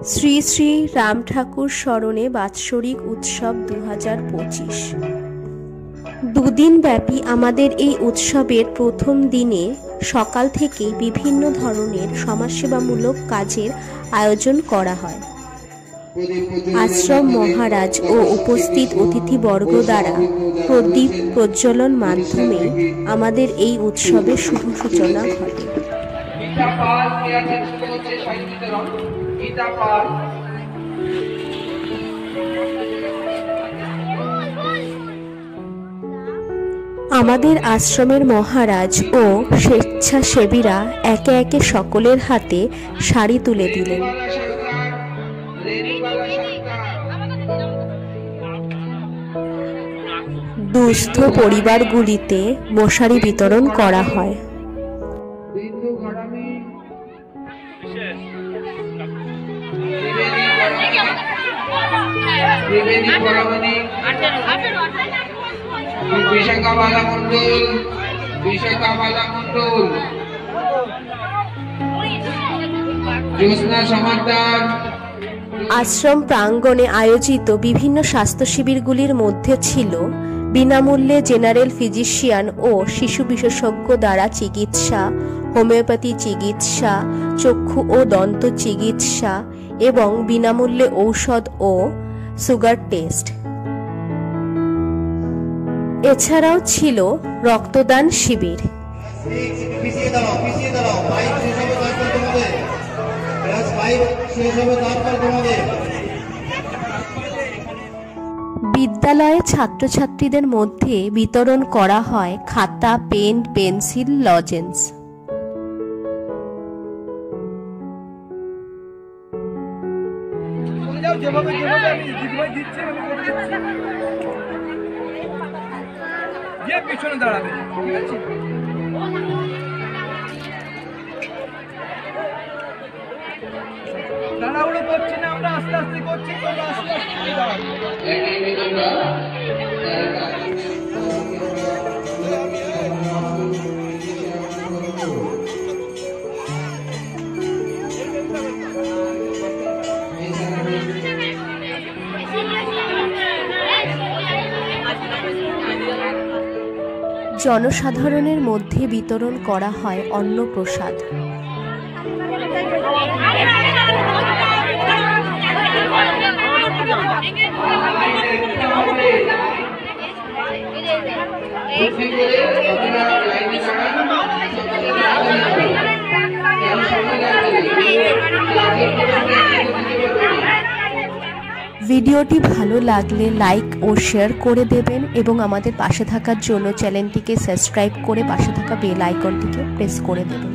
শ্রী শ্রী রাম ঠাকুর স্মরণে বাৎসরিক উৎসব 2025। দুদিন ব্যাপী আমাদের এই উৎসবের প্রথম দিনে সকাল থেকেই বিভিন্ন ধরনের সমাজসেবামূলক কাজের আয়োজন করা হয়। আশ্রম মহারাজ ও উপস্থিত অতিথিবর্গ দ্বারা প্রদীপ প্রজ্বলন মাধ্যমে আমাদের এই উৎসবের শুভ সূচনা ঘটে। আমাদের আশ্রমের মহারাজ ও স্বেচ্ছাসেবীরা একে একে সকলের হাতে শাড়ি তুলে দিলেন। দুস্থ পরিবারগুলিতে মশারি বিতরণ করা হয়। আশ্রম প্রাঙ্গণে আয়োজিত বিভিন্ন স্বাস্থ্য শিবিরগুলির মধ্যে ছিল বিনামূল্যে জেনারেল ফিজিশিয়ান ও শিশু বিশেষজ্ঞ দ্বারা চিকিৎসা, হোমিওপ্যাথি চিকিৎসা, চক্ষু ও দন্ত চিকিৎসা এবং বিনামূল্যে ঔষধ ও সুগার টেস্ট। এছাড়াও ছিল রক্তদান শিবির। বিদ্যালয়ে ছাত্রছাত্রীদের মধ্যে বিতরণ করা হয় খাতা, পেন, পেন্সিল, লজেন্স। পিছনে দাঁড়াবে, ঠিক আছে? তাড়াহুড়ো করছি না, আমরা আস্তে আস্তে করছি, তোমরা আস্তে আস্তে দাঁড়াবে। জনসাধারণের মধ্যে বিতরণ করা হয় অন্নপ্রসাদ। ভিডিওটি ভালো লাগলে লাইক ও শেয়ার করে দেবেন এবং আমাদের পাশে থাকার জন্য চ্যানেলটিকে সাবস্ক্রাইব করে পাশে থাকা বেল আইকনটিকে প্রেস করে দেবেন।